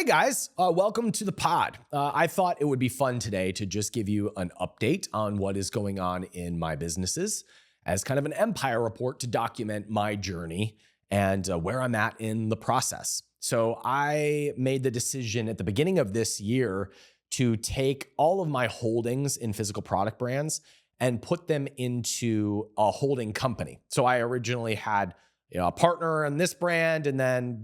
Hey guys, welcome to the pod. I thought it would be fun today to just give you an update on what is going on in my businesses as kind of an empire report to document my journey and where I'm at in the process. So I made the decision at the beginning of this year to take all of my holdings in physical product brands and put them into a holding company. So I originally had a partner on this brand, and then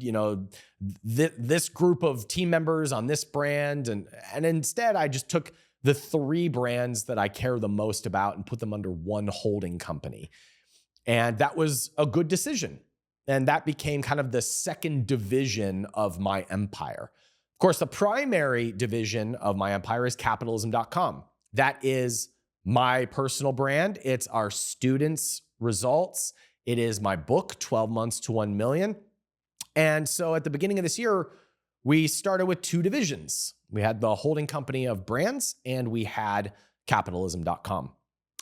this group of team members on this brand, and instead I just took the three brands that I care the most about and put them under one holding company, and that was a good decision. And that became kind of the second division of my empire. Of course, the primary division of my empire is Capitalism.com. That is my personal brand. It's our students' results. It is my book, 12 Months to 1 Million. And so at the beginning of this year, we started with two divisions. We had the holding company of brands, and we had Capitalism.com.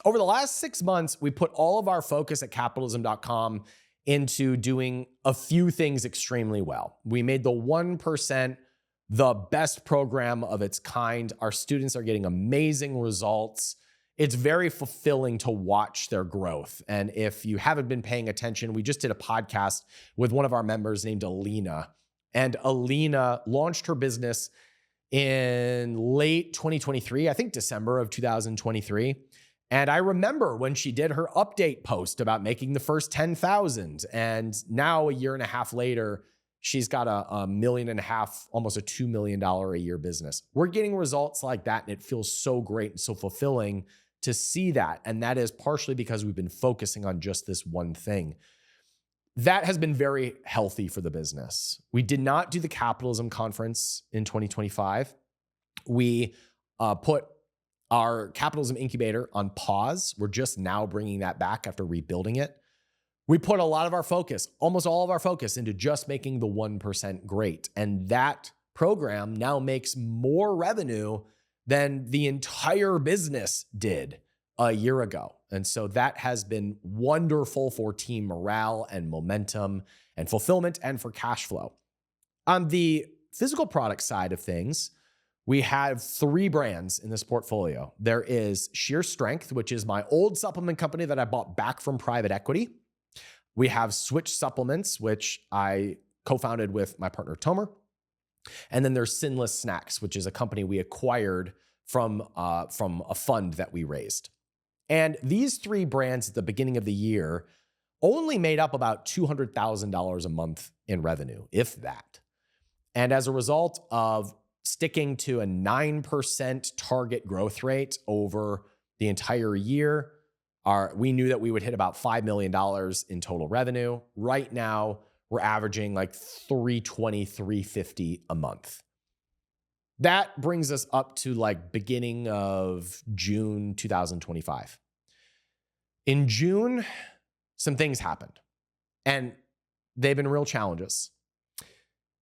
Over the last 6 months, we put all of our focus at Capitalism.com into doing a few things extremely well. We made the 1% the best program of its kind. Our students are getting amazing results. It's very fulfilling to watch their growth. And if you haven't been paying attention, we just did a podcast with one of our members named Alina. And Alina launched her business in late 2023, I think December of 2023. And I remember when she did her update post about making the first 10,000. And now a year and a half later, she's got a $1.5 million, almost a $2 million a year business. We're getting results like that, and it feels so great and so fulfilling to see that. And that is partially because we've been focusing on just this one thing. That has been very healthy for the business. We did not do the Capitalism conference in 2025. We put our Capitalism Incubator on pause. We're just now bringing that back after rebuilding it. We put a lot of our focus, almost all of our focus, into just making the 1% great. And that program now makes more revenue than the entire business did a year ago. And so that has been wonderful for team morale and momentum and fulfillment and for cash flow. On the physical product side of things, we have three brands in this portfolio. There is Sheer Strength, which is my old supplement company that I bought back from private equity. We have Switch Supplements, which I co-founded with my partner Tomer. And then there's Sinless Snacks, which is a company we acquired from a fund that we raised. And these three brands at the beginning of the year only made up about $200,000 a month in revenue, if that. And as a result of sticking to a 9% target growth rate over the entire year, we knew that we would hit about $5 million in total revenue. Right now, we're averaging like $320,000, $350,000 a month. That brings us up to like beginning of June 2025. In June, some things happened, and they've been real challenges.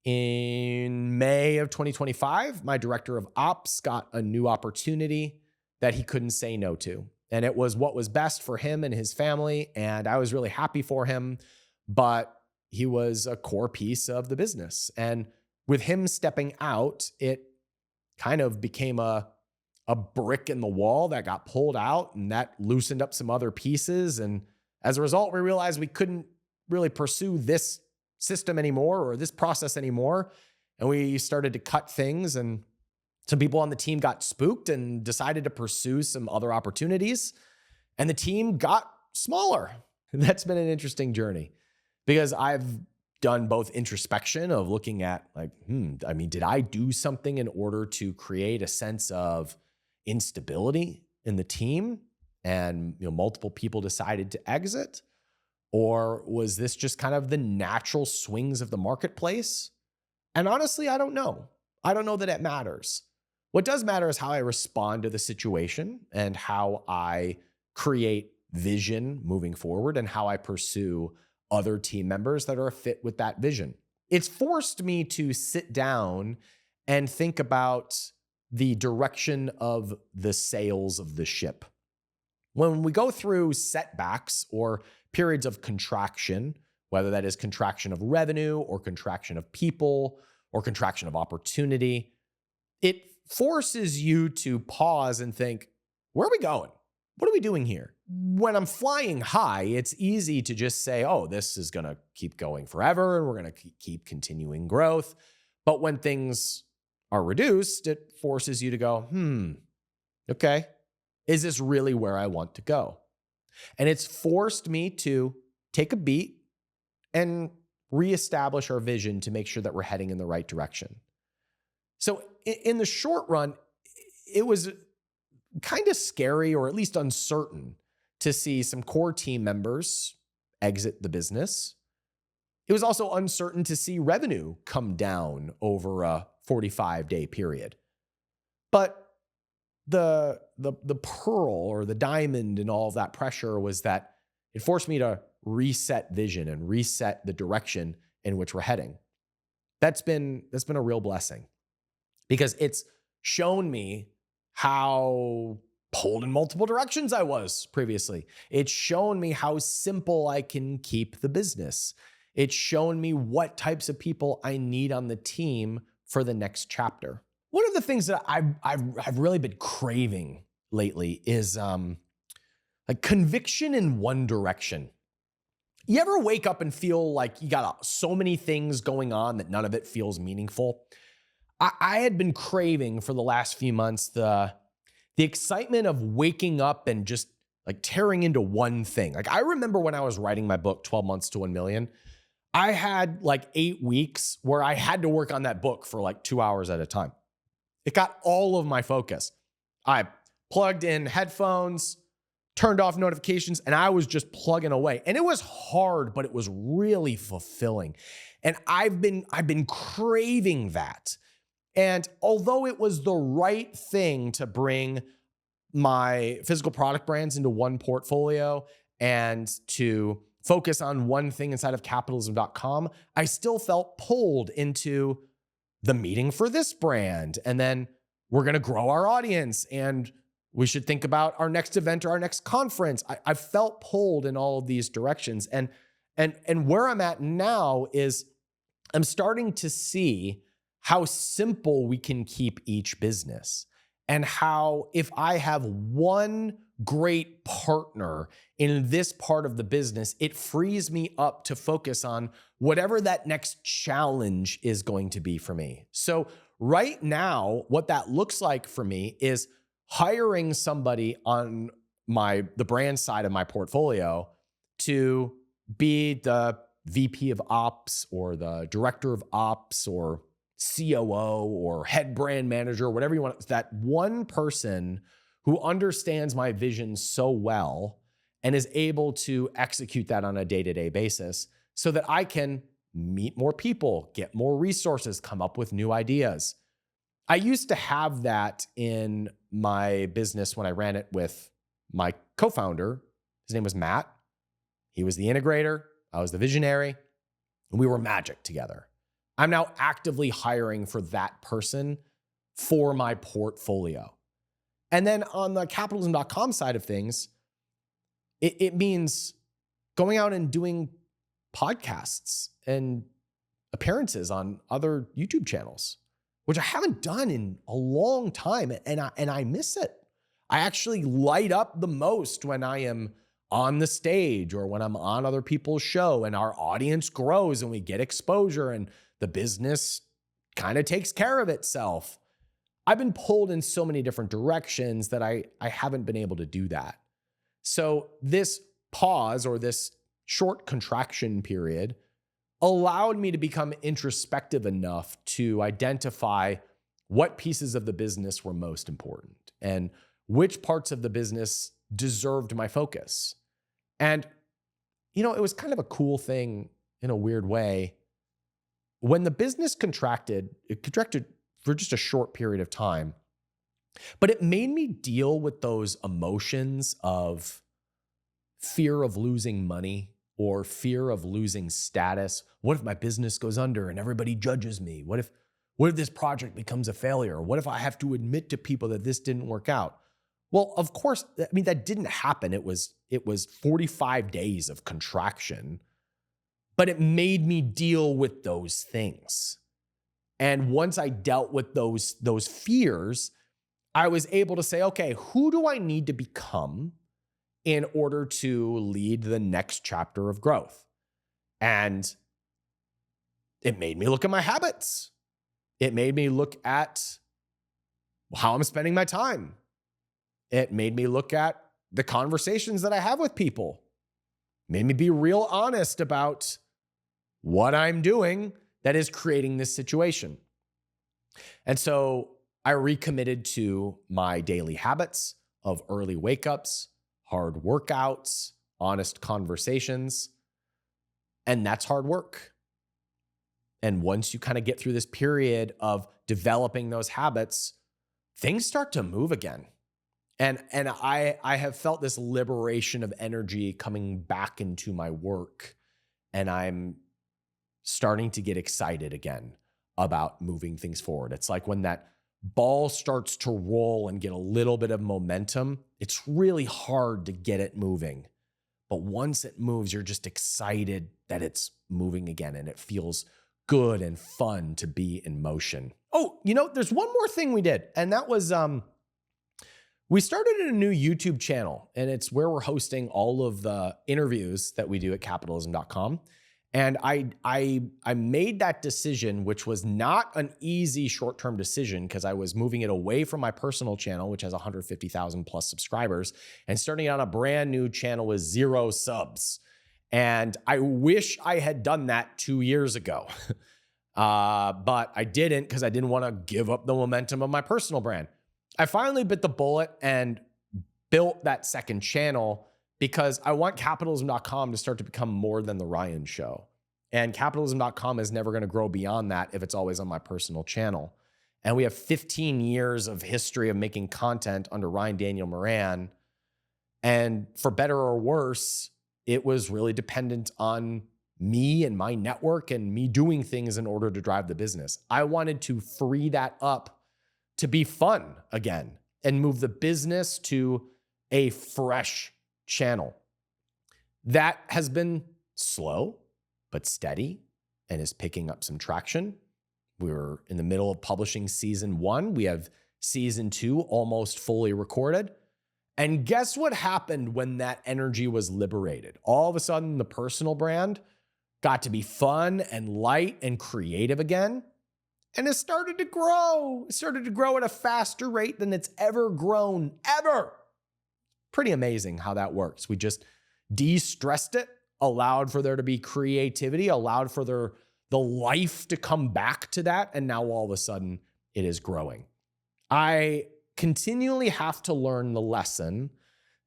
In May of 2025, my director of ops got a new opportunity that he couldn't say no to. And it was what was best for him and his family. And I was really happy for him, but he was a core piece of the business. And with him stepping out, it kind of became a brick in the wall that got pulled out, and that loosened up some other pieces. And as a result, we realized we couldn't really pursue this system anymore or this process anymore. And we started to cut things, and some people on the team got spooked and decided to pursue some other opportunities. And the team got smaller. That's been an interesting journey because I've done both introspection of looking at like, did I do something in order to create a sense of instability in the team and multiple people decided to exit? Or was this just kind of the natural swings of the marketplace? And honestly, I don't know. I don't know that it matters. What does matter is how I respond to the situation and how I create vision moving forward and how I pursue other team members that are a fit with that vision. It's forced me to sit down and think about the direction of the sails of the ship. When we go through setbacks or periods of contraction, whether that is contraction of revenue or contraction of people or contraction of opportunity, it forces you to pause and think, where are we going? What are we doing here? When I'm flying high, it's easy to just say, oh, this is going to keep going forever and we're going to keep continuing growth. But when things are reduced, it forces you to go, okay, is this really where I want to go? And it's forced me to take a beat and reestablish our vision to make sure that we're heading in the right direction. So in the short run, it was kind of scary, or at least uncertain, to see some core team members exit the business. It was also uncertain to see revenue come down over a 45-day period. But the pearl or the diamond in all of that pressure was that it forced me to reset vision and reset the direction in which we're heading. That's been a real blessing, because it's shown me how pulled in multiple directions I was previously. It's shown me how simple I can keep the business. It's shown me what types of people I need on the team for the next chapter. One of the things that I've really been craving lately is like conviction in one direction. You ever wake up and feel like you got so many things going on that none of it feels meaningful? I had been craving for the last few months the excitement of waking up and just like tearing into one thing. Like I remember when I was writing my book, 12 Months to 1 Million, I had like 8 weeks where I had to work on that book for like 2 hours at a time. It got all of my focus. I plugged in headphones, turned off notifications, and I was just plugging away. And it was hard, but it was really fulfilling. And I've been craving that. And although it was the right thing to bring my physical product brands into one portfolio and to focus on one thing inside of capitalism.com, I still felt pulled into the meeting for this brand. And then we're going to grow our audience and we should think about our next event or our next conference. I felt pulled in all of these directions. And where I'm at now is I'm starting to see how simple we can keep each business, and how if I have one great partner in this part of the business, it frees me up to focus on whatever that next challenge is going to be for me. So right now, what that looks like for me is hiring somebody on the brand side of my portfolio to be the VP of ops or the director of ops or COO or head brand manager, whatever you want. It's that one person who understands my vision so well and is able to execute that on a day-to-day basis so that I can meet more people, get more resources, come up with new ideas. I used to have that in my business when I ran it with my co-founder. His name was Matt. He was the integrator. I was the visionary. And we were magic together. I'm now actively hiring for that person for my portfolio. And then on the capitalism.com side of things, it means going out and doing podcasts and appearances on other YouTube channels, which I haven't done in a long time, and I miss it. I actually light up the most when I am on the stage or when I'm on other people's show and our audience grows and we get exposure and the business kind of takes care of itself. I've been pulled in so many different directions that I haven't been able to do that. So this pause or this short contraction period allowed me to become introspective enough to identify what pieces of the business were most important and which parts of the business deserved my focus. And, it was kind of a cool thing in a weird way. When the business contracted, it contracted for just a short period of time, but it made me deal with those emotions of fear of losing money or fear of losing status. What if my business goes under and everybody judges me? What if this project becomes a failure? What if I have to admit to people that this didn't work out? Well, of course, that didn't happen. It was 45 days of contraction, but it made me deal with those things. And once I dealt with those fears, I was able to say, okay, who do I need to become in order to lead the next chapter of growth? And it made me look at my habits. It made me look at how I'm spending my time. It made me look at the conversations that I have with people. It made me be real honest about what I'm doing that is creating this situation. And so I recommitted to my daily habits of early wake-ups, hard workouts, honest conversations, and that's hard work. And once you kind of get through this period of developing those habits, things start to move again. And I have felt this liberation of energy coming back into my work, and I'm starting to get excited again about moving things forward. It's like when that ball starts to roll and get a little bit of momentum, it's really hard to get it moving. But once it moves, you're just excited that it's moving again, and it feels good and fun to be in motion. Oh, there's one more thing we did, and that was we started a new YouTube channel, and it's where we're hosting all of the interviews that we do at capitalism.com. And I made that decision, which was not an easy short-term decision because I was moving it away from my personal channel, which has 150,000 plus subscribers, and starting on a brand new channel with 0 subs. And I wish I had done that 2 years ago, but I didn't because I didn't want to give up the momentum of my personal brand. I finally bit the bullet and built that second channel because I want capitalism.com to start to become more than the Ryan Show. And capitalism.com is never going to grow beyond that if it's always on my personal channel. And we have 15 years of history of making content under Ryan Daniel Moran. And for better or worse, it was really dependent on me and my network and me doing things in order to drive the business. I wanted to free that up to be fun again and move the business to a fresh channel. That has been slow but steady and is picking up some traction. We're in the middle of publishing season 1. We have season 2 almost fully recorded. And guess what happened when that energy was liberated? All of a sudden, the personal brand got to be fun and light and creative again. And it started to grow. It started to grow at a faster rate than it's ever grown, ever. Pretty amazing how that works. We just de-stressed it, allowed for there to be creativity, allowed for the life to come back to that, and now all of a sudden it is growing. I continually have to learn the lesson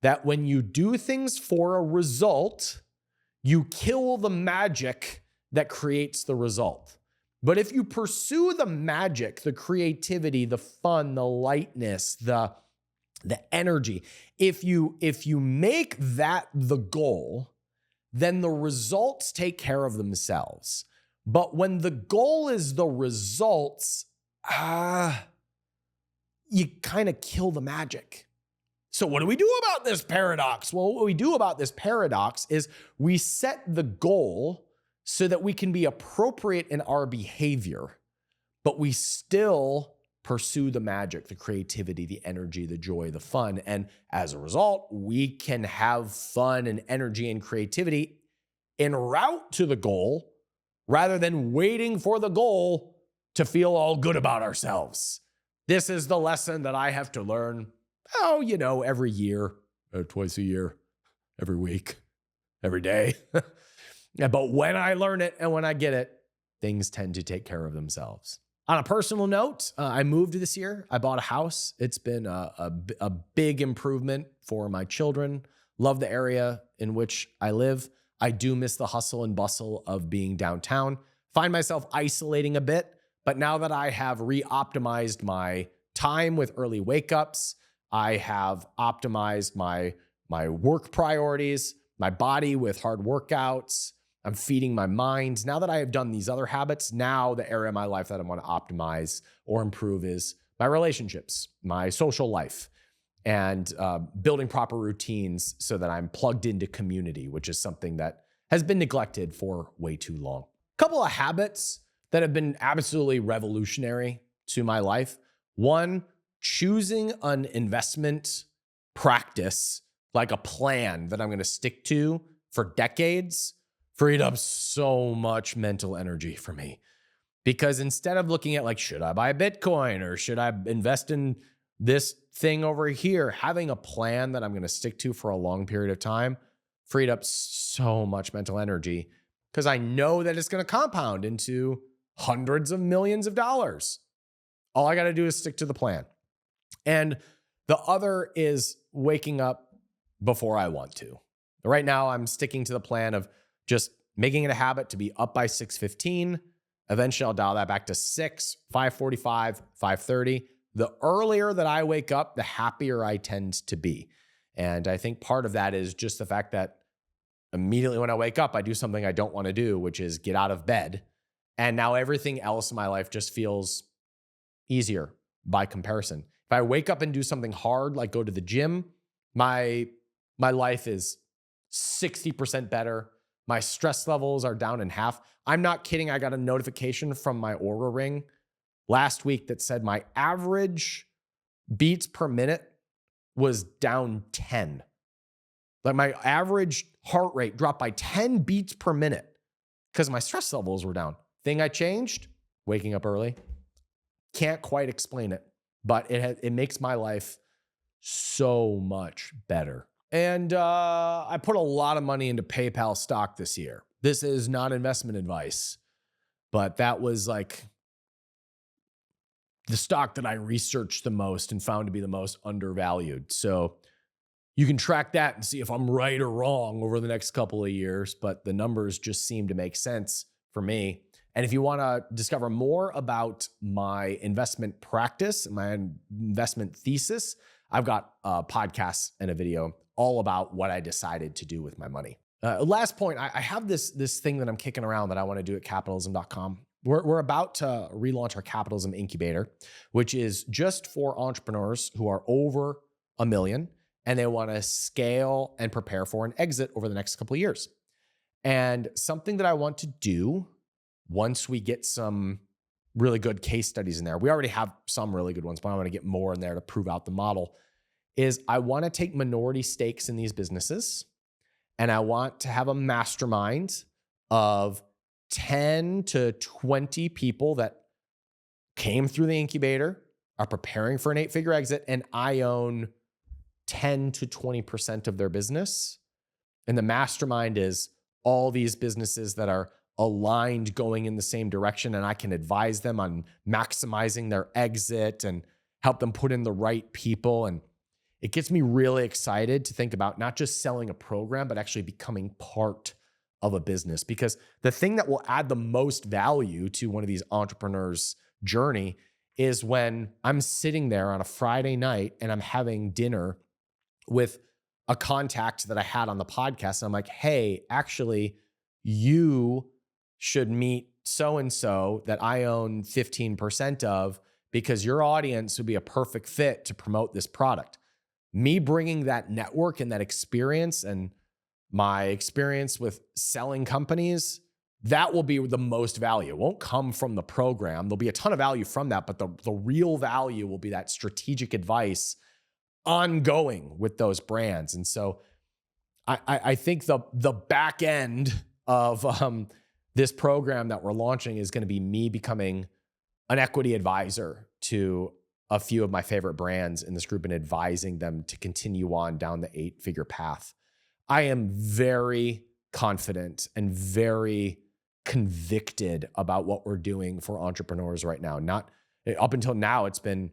that when you do things for a result, you kill the magic that creates the result. But if you pursue the magic, the creativity, the fun, the lightness, the energy, if you make that the goal, then the results take care of themselves. But when the goal is the results, you kind of kill the magic. So what do we do about this paradox? Well, what we do about this paradox is we set the goal so that we can be appropriate in our behavior, but we still pursue the magic, the creativity, the energy, the joy, the fun. And as a result, we can have fun and energy and creativity en route to the goal rather than waiting for the goal to feel all good about ourselves. This is the lesson that I have to learn, every year, twice a year, every week, every day. But when I learn it and when I get it, things tend to take care of themselves. On a personal note, I moved this year. I bought a house. It's been a big improvement for my children. Love the area in which I live. I do miss the hustle and bustle of being downtown. Find myself isolating a bit, but now that I have re-optimized my time with early wake-ups, I have optimized my work priorities, my body with hard workouts, I'm feeding my mind. Now that I have done these other habits, now the area of my life that I want to optimize or improve is my relationships, my social life, and building proper routines so that I'm plugged into community, which is something that has been neglected for way too long. A couple of habits that have been absolutely revolutionary to my life. One, choosing an investment practice, like a plan that I'm going to stick to for decades, freed up so much mental energy for me. Because instead of looking at like, should I buy Bitcoin or should I invest in this thing over here, having a plan that I'm going to stick to for a long period of time freed up so much mental energy because I know that it's going to compound into hundreds of millions of dollars. All I got to do is stick to the plan. And the other is waking up before I want to. Right now, I'm sticking to the plan of just making it a habit to be up by 6:15. Eventually, I'll dial that back to 6, 5:45, 5:30. The earlier that I wake up, the happier I tend to be. And I think part of that is just the fact that immediately when I wake up, I do something I don't want to do, which is get out of bed. And now everything else in my life just feels easier by comparison. If I wake up and do something hard, like go to the gym, my life is 60% better. My stress levels are down in half. I'm not kidding. I got a notification from my Oura Ring last week that said my average beats per minute was down 10. Like my average heart rate dropped by 10 beats per minute because my stress levels were down. Thing I changed, waking up early. Can't quite explain it, but it makes my life so much better. And I put a lot of money into PayPal stock this year. This is not investment advice, but that was like the stock that I researched the most and found to be the most undervalued. So you can track that and see if I'm right or wrong over the next couple of years, but the numbers just seem to make sense for me. And if you want to discover more about my investment practice, my investment thesis, I've got a podcast and a video all about what I decided to do with my money. Last point, I have this thing that I'm kicking around that I want to do at capitalism.com. We're about to relaunch our Capitalism Incubator, which is just for entrepreneurs who are over $1 million and they want to scale and prepare for an exit over the next couple of years. And something that I want to do once we get some really good case studies in there, we already have some really good ones, but I want to get more in there to prove out the model, is I want to take minority stakes in these businesses and I want to have a mastermind of 10 to 20 people that came through the incubator, are preparing for an 8-figure exit, and I own 10 to 20% of their business. And the mastermind is all these businesses that are aligned going in the same direction, and I can advise them on maximizing their exit and help them put in the right people. And it gets me really excited to think about not just selling a program, but actually becoming part of a business. Because the thing that will add the most value to one of these entrepreneurs' journey is when I'm sitting there on a Friday night and I'm having dinner with a contact that I had on the podcast. And I'm like, hey, actually, you should meet so-and-so that I own 15% of because your audience would be a perfect fit to promote this product. Me bringing that network and that experience and my experience with selling companies, that will be the most value. It won't come from the program. There'll be a ton of value from that, but the real value will be that strategic advice ongoing with those brands. And so I think the back end of this program that we're launching is going to be me becoming an equity advisor to a few of my favorite brands in this group and advising them to continue on down the 8-figure path. I am very confident and very convicted about what we're doing for entrepreneurs right now. Not up until now, it's been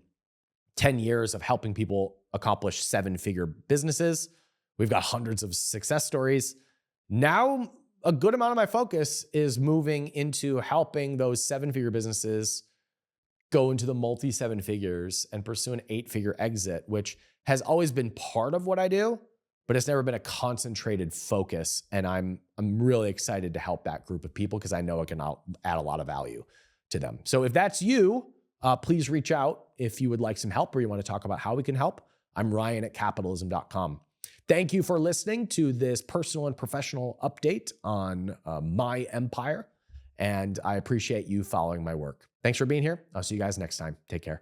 10 years of helping people accomplish 7-figure businesses. We've got hundreds of success stories. Now, a good amount of my focus is moving into helping those 7-figure businesses go into the multi 7 figures and pursue an 8-figure exit, which has always been part of what I do, but it's never been a concentrated focus. And I'm really excited to help that group of people because I know it can add a lot of value to them. So if that's you, please reach out if you would like some help or you want to talk about how we can help. I'm Ryan at capitalism.com. Thank you for listening to this personal and professional update on my empire. And I appreciate you following my work. Thanks for being here. I'll see you guys next time. Take care.